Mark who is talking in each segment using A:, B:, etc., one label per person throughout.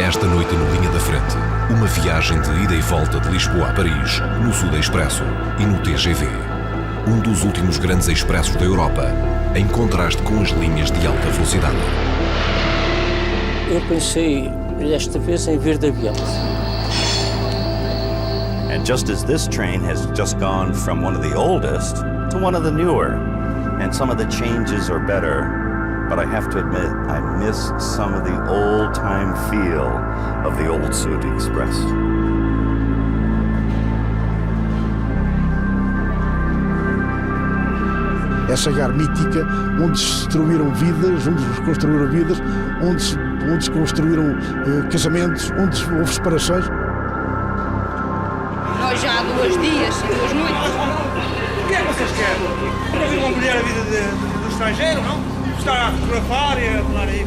A: Esta noite no Linha da Frente, uma viagem de ida e volta de Lisboa a Paris, no Sud Expresso e no TGV. Um dos últimos grandes expressos da Europa, em contraste com as linhas de alta velocidade.
B: Eu pensei, desta vez, em vir de avião.
C: And just as this train has just gone from one of the oldest to one of the newer, and some of the changes are better, but I have to admit, I miss some of the old-time feel of the old Sud Express.
D: Essa gar mítica, onde se destruíram vidas, onde se construíram vidas, onde se construíram casamentos, onde houve separações.
E: Nós já há 2 dias e 2 noites.
F: O que é que vocês querem? Para vir acompanhar a vida do estrangeiro, não? Estar a fotografar e a tomar aí.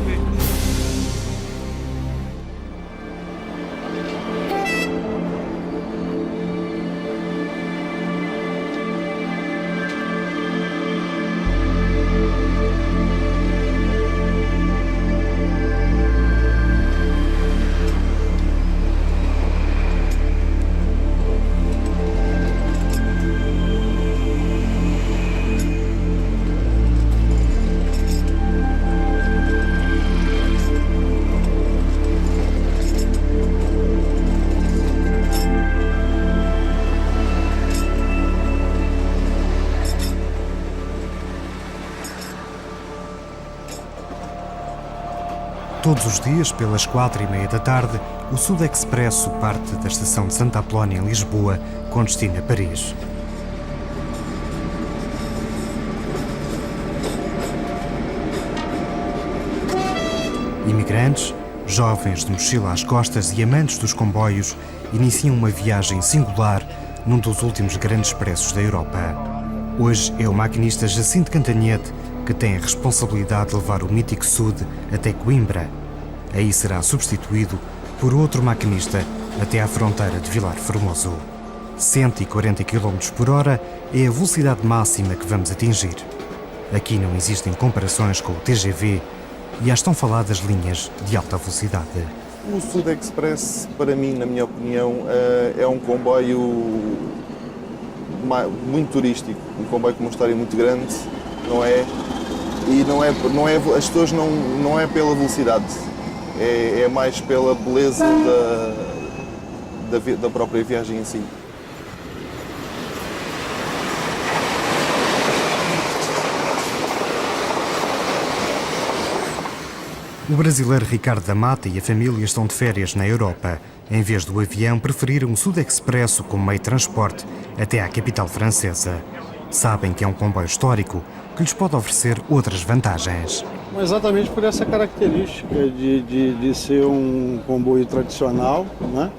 G: Todos os dias, pelas 4h30 da tarde, o Sud Expresso parte da estação de Santa Apolónia, em Lisboa, com destino a Paris. Imigrantes, jovens de mochila às costas e amantes dos comboios iniciam uma viagem singular num dos últimos grandes expressos da Europa. Hoje é o maquinista Jacinto Cantanhete que tem a responsabilidade de levar o mítico Sud até Coimbra. Aí será substituído por outro maquinista até à fronteira de Vilar Formoso. 140 km por hora é a velocidade máxima que vamos atingir. Aqui não existem comparações com o TGV e as tão faladas linhas de alta velocidade.
H: O Sud Express, para mim, na minha opinião, é um comboio muito turístico, um comboio com uma história muito grande, não é? E as pessoas não é pela velocidade, é mais pela beleza da própria viagem em si.
G: O brasileiro Ricardo da Mata e a família estão de férias na Europa. Em vez do avião, preferiram o Sud Expresso como meio de transporte até à capital francesa. Sabem que é um comboio histórico que lhes pode oferecer outras vantagens.
I: Exatamente por essa característica de ser um comboio tradicional, né?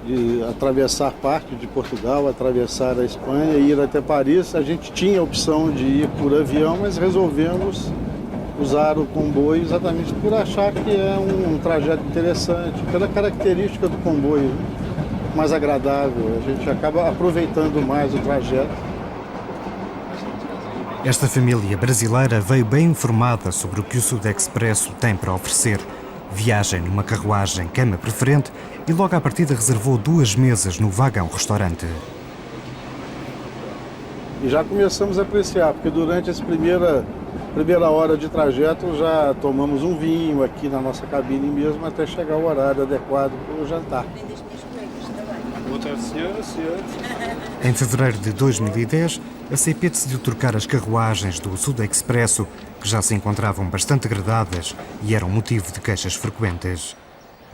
I: De atravessar parte de Portugal, atravessar a Espanha e ir até Paris. A gente tinha a opção de ir por avião, mas resolvemos usar o comboio exatamente por achar que é um trajeto interessante, pela característica do comboio mais agradável. A gente acaba aproveitando mais o trajeto.
G: Esta família brasileira veio bem informada sobre o que o Sud Expresso tem para oferecer. Viagem numa carruagem cama preferente e logo à partida reservou 2 mesas no vagão-restaurante.
I: E já começamos a apreciar, porque durante essa primeira hora de trajeto já tomamos um vinho aqui na nossa cabine mesmo até chegar o horário adequado para o jantar.
F: Boa tarde, senhoras.
G: Em fevereiro de 2010, a CP decidiu trocar as carruagens do Sud Expresso, que já se encontravam bastante degradadas e eram motivo de queixas frequentes.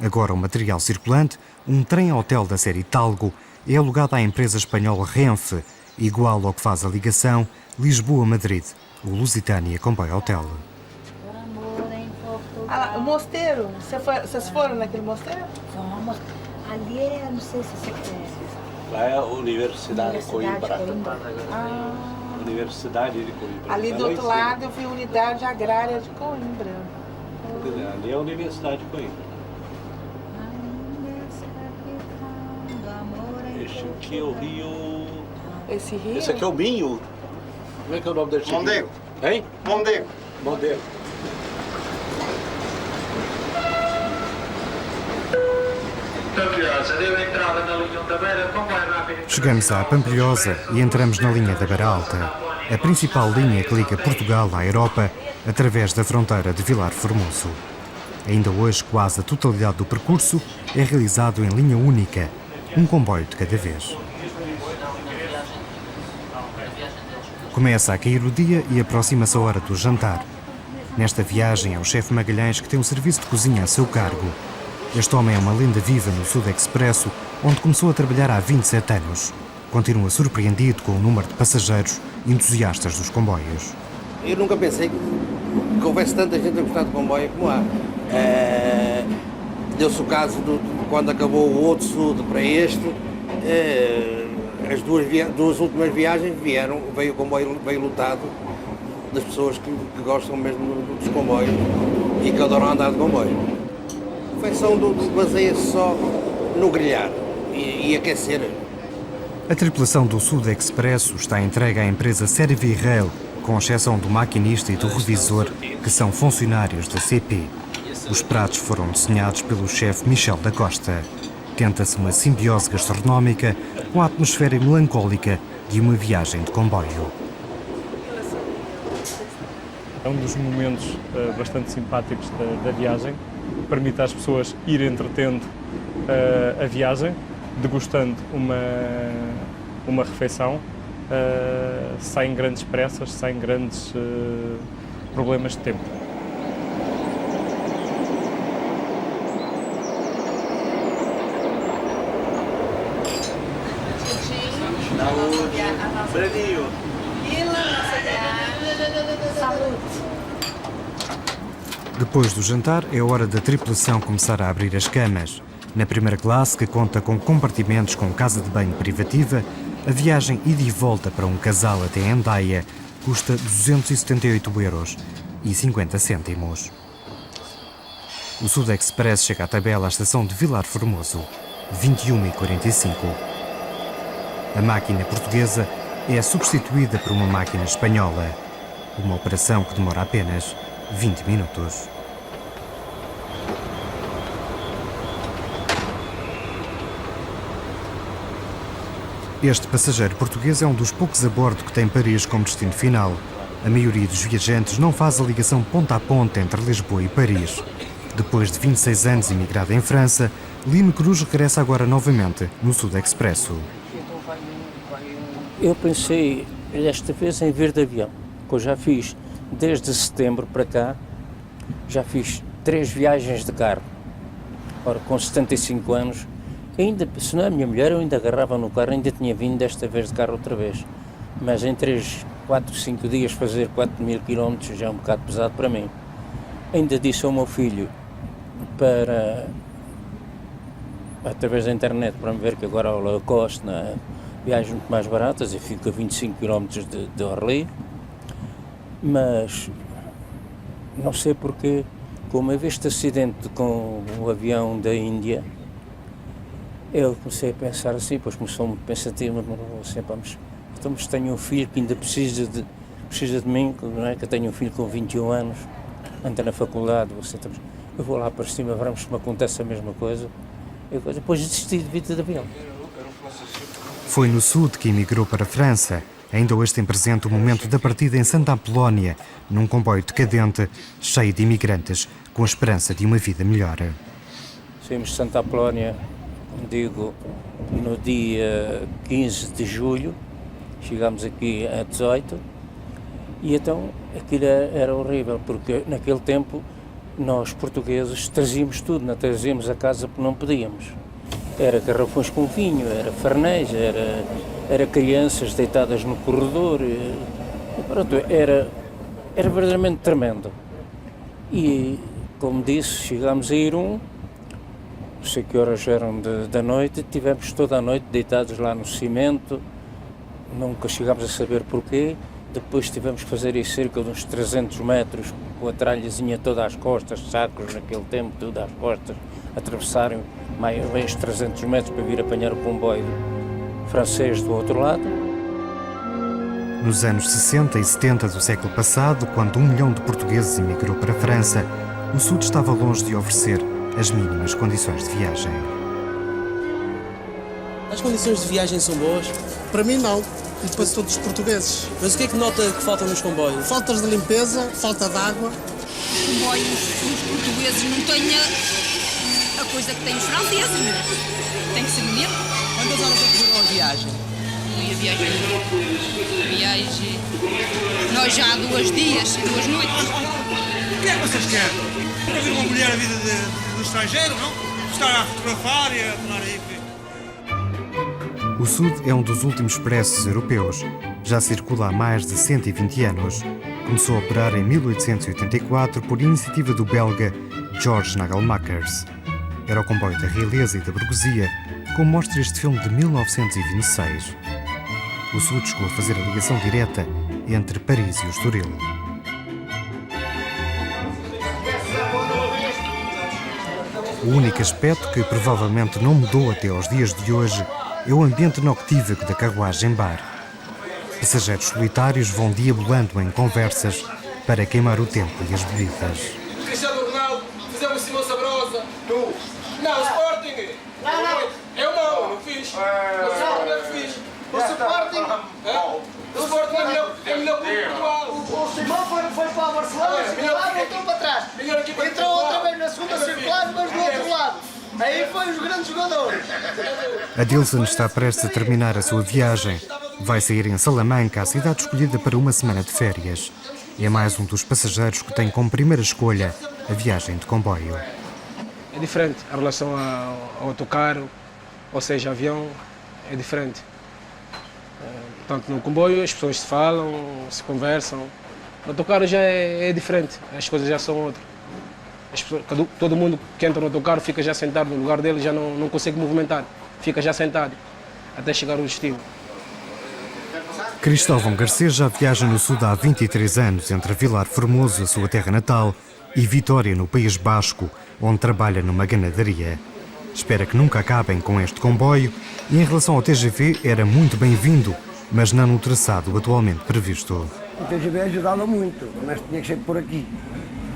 G: Agora o material circulante, um trem-hotel da série Talgo, é alugado à empresa espanhola Renfe, igual ao que faz a ligação Lisboa-Madrid, o Lusitânia Comboio Hotel.
J: O mosteiro, vocês foram naquele mosteiro?
E: Vamos. Ali é, não sei se você conhece.
K: Lá é a Universidade de Coimbra. Universidade de Coimbra.
J: Ali do outro lado eu vi a Unidade Agrária de Coimbra.
K: Ali é a Universidade de Coimbra. Este aqui é o rio...
J: Esse rio?
K: Esse aqui é o Minho. Como é que é o nome desse rio?
F: Mondego.
K: Hein?
F: Mondego.
K: Mondego.
G: Chegamos à Pampilhosa e entramos na linha da Beira Alta, a principal linha que liga Portugal à Europa através da fronteira de Vilar Formoso. Ainda hoje, quase a totalidade do percurso é realizado em linha única, um comboio de cada vez. Começa a cair o dia e aproxima-se a hora do jantar. Nesta viagem é o chefe Magalhães que tem um serviço de cozinha a seu cargo. Este homem é uma lenda viva no Sud Expresso, onde começou a trabalhar há 27 anos. Continua surpreendido com o número de passageiros entusiastas dos comboios.
L: Eu nunca pensei que houvesse tanta gente a gostar de comboio como há. Deu-se o caso de quando acabou o outro Sud para este, as duas últimas viagens veio o comboio lotado das pessoas que gostam mesmo dos comboios e que adoram andar de comboio. A refeição baseia-se só no grelhar e aquecer.
G: A tripulação do Sud Expresso está entregue à empresa Servirail, com exceção do maquinista e do revisor, que são funcionários da CP. Os pratos foram desenhados pelo chefe Michel da Costa. Tenta-se uma simbiose gastronómica com a atmosfera melancólica de uma viagem de comboio.
M: É um dos momentos bastante simpáticos da viagem. Permite às pessoas ir entretendo a viagem, degustando uma refeição, sem grandes pressas, sem grandes problemas de tempo.
G: Depois do jantar, é hora da tripulação começar a abrir as camas. Na primeira classe, que conta com compartimentos com casa de banho privativa, a viagem ida e volta para um casal até Hendaia custa 278,50 €. O Sud Express chega à tabela à estação de Vilar Formoso, 21h45. A máquina portuguesa é substituída por uma máquina espanhola, uma operação que demora apenas 20 minutos. Este passageiro português é um dos poucos a bordo que tem Paris como destino final. A maioria dos viajantes não faz a ligação ponta a ponta entre Lisboa e Paris. Depois de 26 anos imigrado em França, Lino Cruz regressa agora novamente no Sud Expresso.
B: Eu pensei desta vez em vir de avião, que eu já fiz desde setembro para cá, já fiz 3 viagens de carro. Ora, com 75 anos, ainda, se não é a minha mulher, eu ainda agarrava no carro, ainda tinha vindo desta vez de carro outra vez. Mas em 3, 4, 5 dias fazer 4.000 km já é um bocado pesado para mim. Ainda disse ao meu filho, através da internet, para me ver que agora o low cost, viagens muito mais baratas, e fico a 25 km de Orly. Mas não sei porque, como eu vi este acidente com o avião da Índia, eu comecei a pensar assim, pois começou muito pensativo, assim, então, mas tenho um filho que ainda precisa de mim, não é? Que eu tenho um filho com 21 anos, anda na faculdade, eu vou lá para cima, veremos se me acontece a mesma coisa. Depois desisti de vida de avião.
G: Foi no Sud que emigrou para a França. Ainda hoje tem presente o momento da partida em Santa Apolónia, num comboio decadente, cheio de imigrantes, com a esperança de uma vida melhor.
B: Saímos de Santa Apolónia, como digo, no dia 15 de julho, chegámos aqui a 18, e então aquilo era horrível, porque naquele tempo nós portugueses trazíamos tudo, não trazíamos a casa porque não podíamos. Era garrafões com vinho, era farnéis, era crianças deitadas no corredor, pronto, era verdadeiramente tremendo. E, como disse, chegámos a ir não sei que horas eram da noite, tivemos toda a noite deitados lá no cimento, nunca chegámos a saber porquê. Depois tivemos que fazer aí cerca de uns 300 metros, com a tralhazinha toda às costas, sacos naquele tempo, tudo às costas, atravessarem mais 300 metros para vir apanhar o comboio francês do outro lado.
G: Nos anos 60 e 70 do século passado, quando 1 milhão de portugueses emigrou para a França, o Sud estava longe de oferecer as mínimas condições de viagem.
N: As condições de viagem são boas?
O: Para mim não, e para todos os portugueses.
N: Mas o que é que nota que falta nos comboios?
O: Faltas de limpeza, falta de água.
E: Os comboios dos portugueses não têm a coisa que têm os franceses, né? Tem que ser bonito.
N: Quantas horas é que duram a viagem?
E: E a viagem... Nós já há 2 dias e 2 noites.
F: O que é que vocês querem? Nunca viram uma mulher a vida do estrangeiro, não? Estar a fotografar e a tomar aí.
G: O Sud é um dos últimos expressos europeus. Já circula há mais de 120 anos. Começou a operar em 1884 por iniciativa do belga George Nagelmakers. Era o comboio da realeza e da burguesia, como mostra este filme de 1926. O Sud chegou a fazer a ligação direta entre Paris e o Estoril. O único aspecto que provavelmente não mudou até aos dias de hoje é o ambiente noctívago da carruagem-bar. Passageiros solitários vão diabolando em conversas para queimar o tempo e as bebidas.
P: Cristiano Ronaldo, fizemos Simão Sabrosa. Tu? Não, Sporting. Não. Eu não fiz. Não fiz.
Q: O Sporting.
P: O Sporting é melhor que o Portugal.
Q: O Simão foi para o Barcelona, chegou lá e voltou para trás. Entrou outra vez na segunda circular, mas do outro lado. Aí foi os grandes jogadores.
G: Adilson está prestes a terminar a sua viagem. Vai sair em Salamanca, a cidade escolhida para uma semana de férias. É mais um dos passageiros que tem como primeira escolha a viagem de comboio.
P: É diferente a relação ao autocarro, ou seja, avião, é diferente. Tanto no comboio as pessoas se falam, se conversam. No autocarro já é diferente, as coisas já são outras. Todo mundo que entra no autocarro fica já sentado no lugar dele, já não consegue movimentar, fica já sentado até chegar ao destino.
G: Cristóvão Garcês já viaja no Sud há 23 anos, entre Vilar Formoso, a sua terra natal, e Vitória, no País Basco, onde trabalha numa ganadaria. Espera que nunca acabem com este comboio e, em relação ao TGV, era muito bem-vindo, mas não no traçado atualmente previsto.
Q: O TGV ajudava muito, mas tinha que ser por aqui.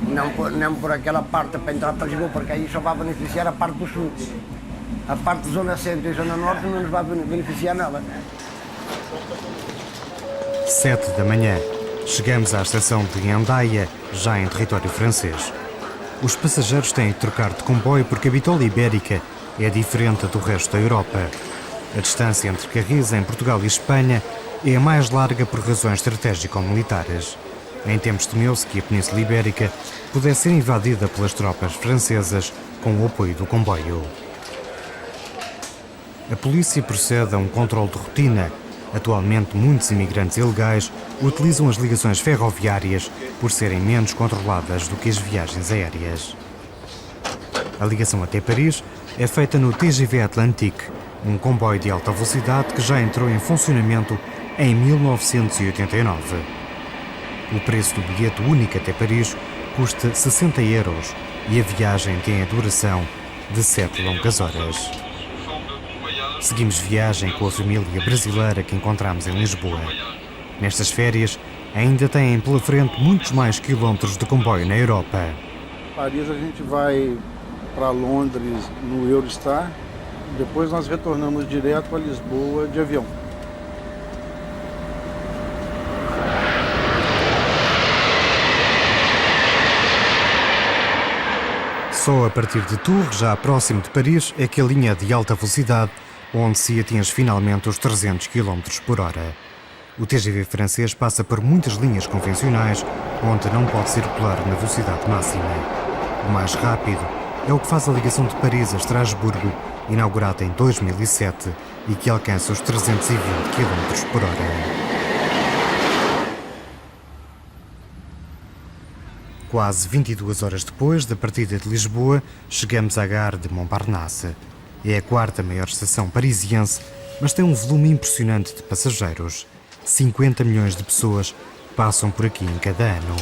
Q: Não por aquela parte para entrar para Lisboa, porque aí só vai beneficiar a parte do sul. A parte da zona centro e zona norte não nos vai beneficiar nada.
G: 7 da manhã. Chegamos à estação de Hendaia, já em território francês. Os passageiros têm de trocar de comboio porque a bitola ibérica é diferente do resto da Europa. A distância entre Carris, em Portugal e Espanha, é a mais larga por razões estratégico-militares. Em tempos temeu-se que a Península Ibérica pudesse ser invadida pelas tropas francesas com o apoio do comboio. A polícia procede a um controle de rotina. Atualmente, muitos imigrantes ilegais utilizam as ligações ferroviárias por serem menos controladas do que as viagens aéreas. A ligação até Paris é feita no TGV Atlantique, um comboio de alta velocidade que já entrou em funcionamento em 1989. O preço do bilhete único até Paris custa 60 euros e a viagem tem a duração de 7 longas horas. Seguimos viagem com a família brasileira que encontramos em Lisboa. Nestas férias, ainda têm pela frente muitos mais quilómetros de comboio na Europa.
I: Paris a gente vai para Londres no Eurostar, depois nós retornamos direto a Lisboa de avião.
G: Só a partir de Tours, já próximo de Paris, é que a linha de alta velocidade, onde se atinge finalmente os 300 km por hora. O TGV francês passa por muitas linhas convencionais, onde não pode circular na velocidade máxima. O mais rápido é o que faz a ligação de Paris a Estrasburgo, inaugurada em 2007 e que alcança os 320 km por hora. Quase 22 horas depois da partida de Lisboa, chegamos à gare de Montparnasse. É a quarta maior estação parisiense, mas tem um volume impressionante de passageiros. 50 milhões de pessoas passam por aqui em cada ano.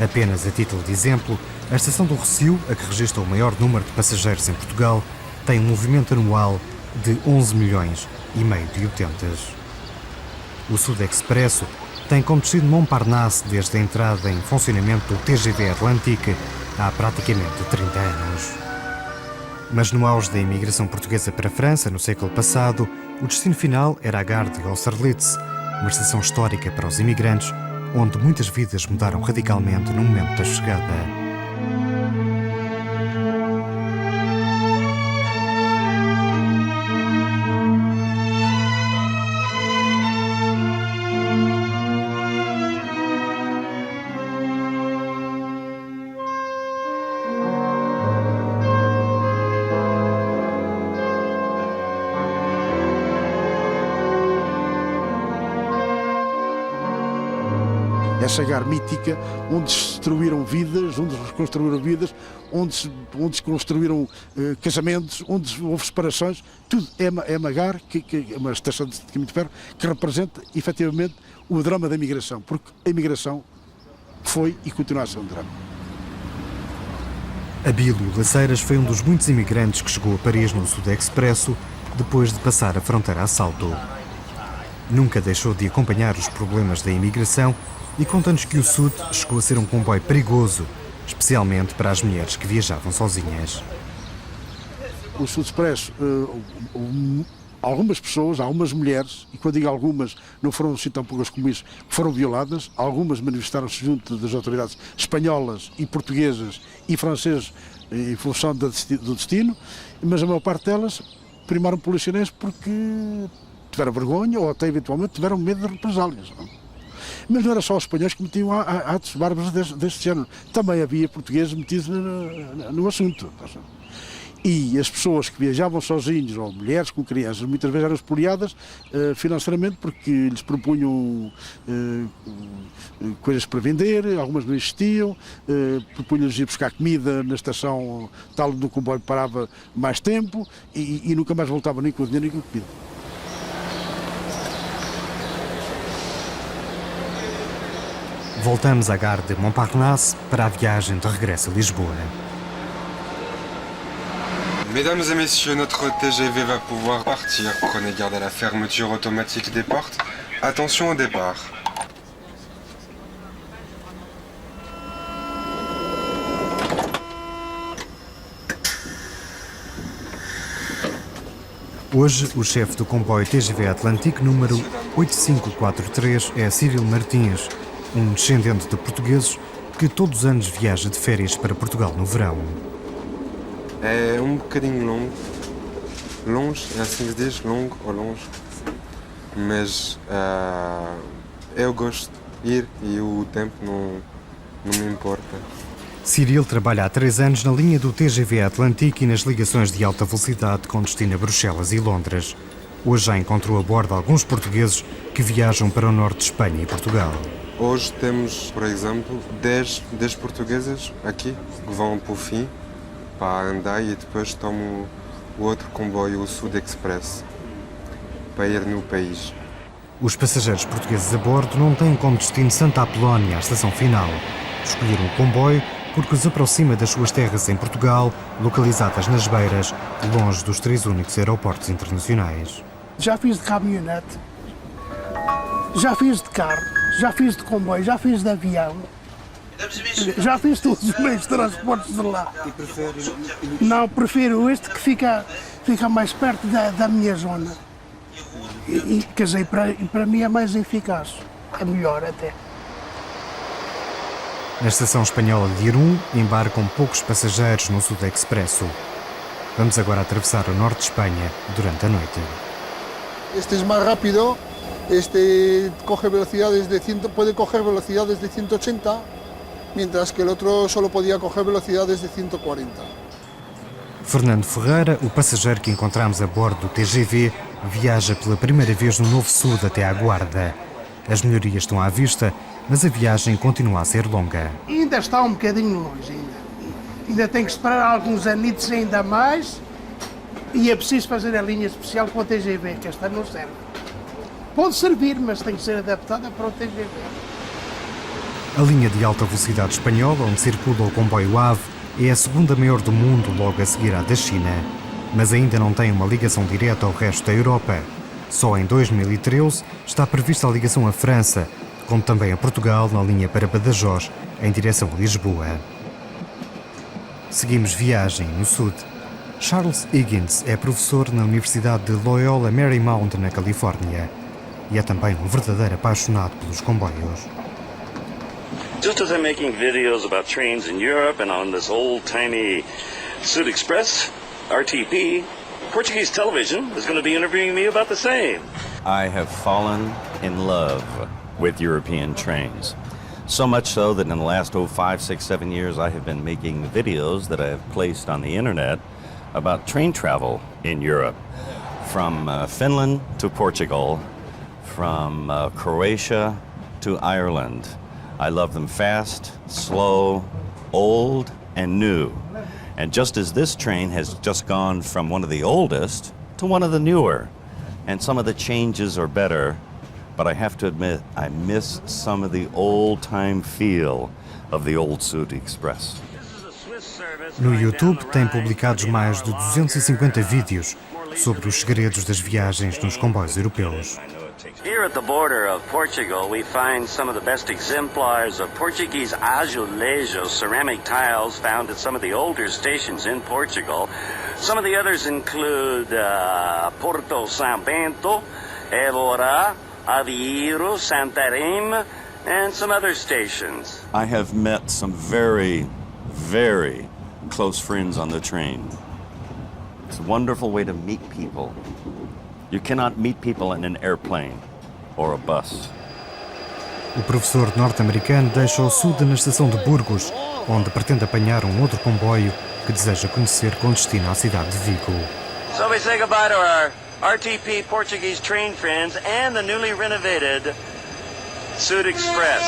G: Apenas a título de exemplo, a estação do Rossio, a que registra o maior número de passageiros em Portugal, tem um movimento anual de 11 milhões e meio de utentes. O Sud Expresso tem como destino Montparnasse desde a entrada em funcionamento do TGV Atlantique há praticamente 30 anos. Mas no auge da imigração portuguesa para a França, no século passado, o destino final era a Gare de Austerlitz, uma estação histórica para os imigrantes, onde muitas vidas mudaram radicalmente no momento da chegada.
D: Essa Gare mítica, onde se destruíram vidas, onde se reconstruíram vidas, onde se construíram casamentos, onde houve separações, tudo é uma Gare, que é uma estação de caminho de ferro, que representa efetivamente o drama da imigração, porque a imigração foi e continua a ser um drama.
G: Abílio Laceiras foi um dos muitos imigrantes que chegou a Paris no Sud Expresso depois de passar a fronteira a salto. Nunca deixou de acompanhar os problemas da imigração e conta-nos que o Sud chegou a ser um comboio perigoso, especialmente para as mulheres que viajavam sozinhas.
D: O Sud Expresso, algumas pessoas, algumas mulheres, e quando digo algumas, não foram assim tão poucas como isso, que foram violadas, algumas manifestaram-se junto das autoridades espanholas e portuguesas e francesas em função do destino, mas a maior parte delas primaram pelo chinês porque tiveram vergonha ou até eventualmente tiveram medo de represálias. Mas não era só os espanhóis que metiam atos bárbaros deste género. Também havia portugueses metidos no assunto. E as pessoas que viajavam sozinhos, ou mulheres com crianças, muitas vezes eram expoliadas financeiramente porque lhes propunham coisas para vender, algumas não existiam, propunham-lhes ir buscar comida na estação tal onde o comboio parava mais tempo e nunca mais voltavam nem com o dinheiro nem com a comida.
G: Voltamos à Gare de Montparnasse para a viagem de regresso a Lisboa.
R: Mesdames et messieurs, notre TGV va pouvoir partir. Prenez garde à la fermeture automatique des portes. Attention au départ.
G: Hoje, o chefe do comboio TGV Atlântico número 8543 é Cyril Martins, um descendente de portugueses que todos os anos viaja de férias para Portugal no verão.
R: É bocadinho longo. Longe, é assim que se diz, longo ou longe. Mas eu gosto de ir e o tempo não me importa.
G: Cyril trabalha há 3 anos na linha do TGV Atlântico e nas ligações de alta velocidade com destino a Bruxelas e Londres. Hoje já encontrou a bordo alguns portugueses que viajam para o norte de Espanha e Portugal.
R: Hoje temos, por exemplo, 10 portugueses aqui que vão para o fim, para Andai, e depois tomam o outro comboio, o Sud Express, para ir no país.
G: Os passageiros portugueses a bordo não têm como destino Santa Apolónia, a estação final. Escolheram o comboio porque os aproxima das suas terras em Portugal, localizadas nas beiras, longe dos 3 únicos aeroportos internacionais.
O: Já fiz de caminhonete, já fiz de carro, já fiz de comboio, já fiz de avião, já fiz todos os meios de transportes de lá.
R: E prefere?
O: Não, prefiro este que fica mais perto da minha zona. Quer dizer, para mim é mais eficaz, é melhor até.
G: Na estação espanhola de Irún, embarcam poucos passageiros no Sud Expresso. Vamos agora atravessar o norte de Espanha durante a noite.
S: Este es más rápido, este coge velocidades puede coger velocidades de 180, mientras que el otro solo podía coger velocidades de 140.
G: Fernando Ferreira, o passageiro que encontramos a bordo do TGV, viaja pela primeira vez no Novo Sud até à Guarda. As melhorias estão à vista, mas a viagem continua a ser longa.
O: Ainda está um bocadinho longe, ainda tem que esperar alguns anitos ainda mais e é preciso fazer a linha especial para o TGV, que esta não serve. Pode servir, mas tem que ser adaptada para o TGV.
G: A linha de alta velocidade espanhola, onde circula o comboio AVE, é a segunda maior do mundo, logo a seguir à da China. Mas ainda não tem uma ligação direta ao resto da Europa. Só em 2013 está prevista a ligação à França, como também a Portugal, na linha para Badajoz, em direção a Lisboa. Seguimos viagem no Sud. Charles Higgins é professor na Universidade de Loyola Marymount, na Califórnia, e é também um verdadeiro apaixonado pelos comboios.
T: Just as I'm making videos about trains in Europe and on this old-timey Sud Express, RTP, Portuguese television is going to be interviewing me about the same.
C: I have fallen in love with European trains. So much so that in the last 5, 6, 7 years I have been making videos that I have placed on the internet about train travel in Europe. From Finland to Portugal, from Croatia to Ireland. I love them fast, slow, old, and new. And just as this train has just gone from one of the oldest to one of the newer, and some of the changes are better, but I have to admit, I miss some of the old-time feel of the old Sud Express.
G: No YouTube tem publicados mais de 250 vídeos sobre os segredos das viagens nos comboios europeus.
T: Here at the border of Portugal, we find some of the best exemplars of Portuguese azulejo ceramic tiles found at some of the older stations in Portugal. Some of the others include Porto São Bento, Évora, Aveiro, Santarém, and some other stations.
C: I have met some very, very close friends on the train. It's a wonderful way to meet people. You cannot meet people in an airplane or a bus.
G: O professor norte-americano deixa o Sud na estação de Burgos, onde pretende apanhar um outro comboio que deseja conhecer com destino à cidade de Vigo.
T: So we say goodbye to our RTP Portuguese train friends and the newly renovated Sud Express.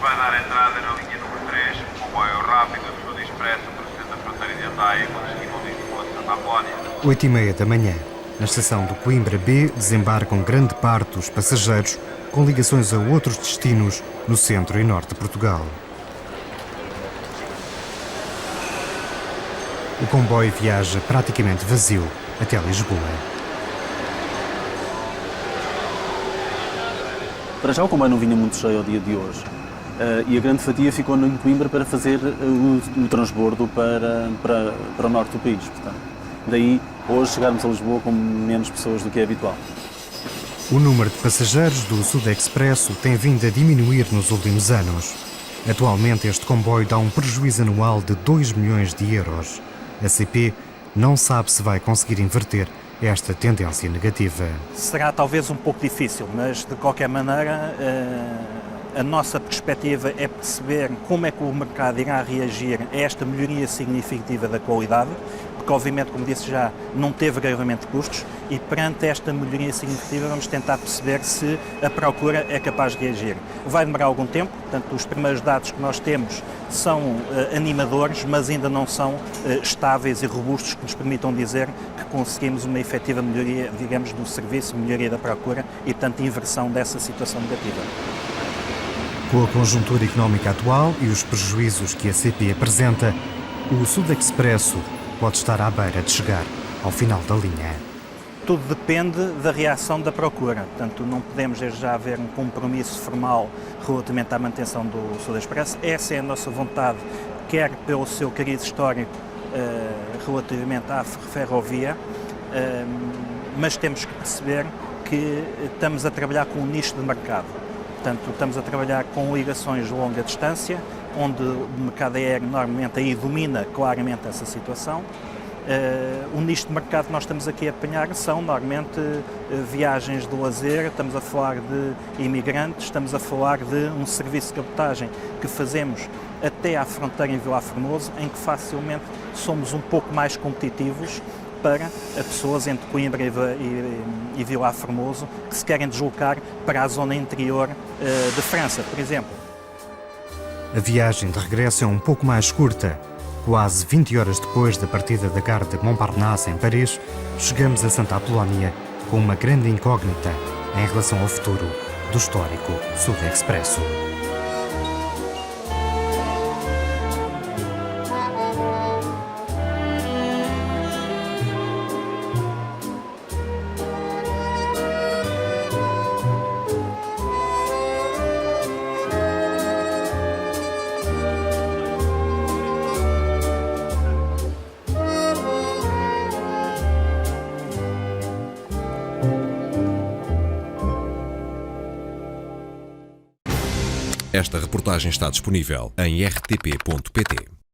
U: Vai dar entrada na linha número 3, comboio rápido do Sud Expresso, procedendo da fronteira de Andaia, com destino a Lisboa de Santa Apolónia.
G: 8h30 da manhã. Na estação do Coimbra B desembarcam grande parte dos passageiros com ligações a outros destinos no centro e norte de Portugal. O comboio viaja praticamente vazio até Lisboa.
V: Para já o comboio não vinha muito cheio ao dia de hoje. E a grande fatia ficou em Coimbra para fazer o transbordo para o norte do país. Portanto, daí, hoje, chegarmos a Lisboa com menos pessoas do que é habitual.
G: O número de passageiros do Sud Expresso tem vindo a diminuir nos últimos anos. Atualmente, este comboio dá um prejuízo anual de 2 milhões de euros. A CP não sabe se vai conseguir inverter esta tendência negativa.
W: Será talvez um pouco difícil, mas de qualquer maneira a nossa perspectiva é perceber como é que o mercado irá reagir a esta melhoria significativa da qualidade, porque obviamente, como disse já, não teve agravamento de custos e perante esta melhoria significativa vamos tentar perceber se a procura é capaz de reagir. Vai demorar algum tempo, portanto os primeiros dados que nós temos são animadores, mas ainda não são estáveis e robustos que nos permitam dizer que conseguimos uma efetiva melhoria, digamos, do serviço, melhoria da procura e, portanto, inversão dessa situação negativa.
G: Com a conjuntura económica atual e os prejuízos que a CP apresenta, o Sud Expresso pode estar à beira de chegar ao final da linha.
W: Tudo depende da reação da procura, portanto não podemos desde já haver um compromisso formal relativamente à manutenção do Sud Expresso. Essa é a nossa vontade, quer pelo seu cariz histórico relativamente à ferrovia, mas temos que perceber que estamos a trabalhar com um nicho de mercado. Portanto, estamos a trabalhar com ligações de longa distância, onde o mercado aéreo normalmente aí domina claramente essa situação. O nicho de mercado que nós estamos aqui a apanhar são normalmente viagens de lazer, estamos a falar de imigrantes, estamos a falar de um serviço de cabotagem que fazemos até à fronteira em Vilar Formoso, em que facilmente somos um pouco mais competitivos para pessoas entre Coimbra e Vilar Formoso que se querem deslocar para a zona interior de França, por exemplo.
G: A viagem de regresso é um pouco mais curta. Quase 20 horas depois da partida da Gare de Montparnasse, em Paris, chegamos a Santa Apolónia com uma grande incógnita em relação ao futuro do histórico Sud Expresso.
A: Esta reportagem está disponível em rtp.pt.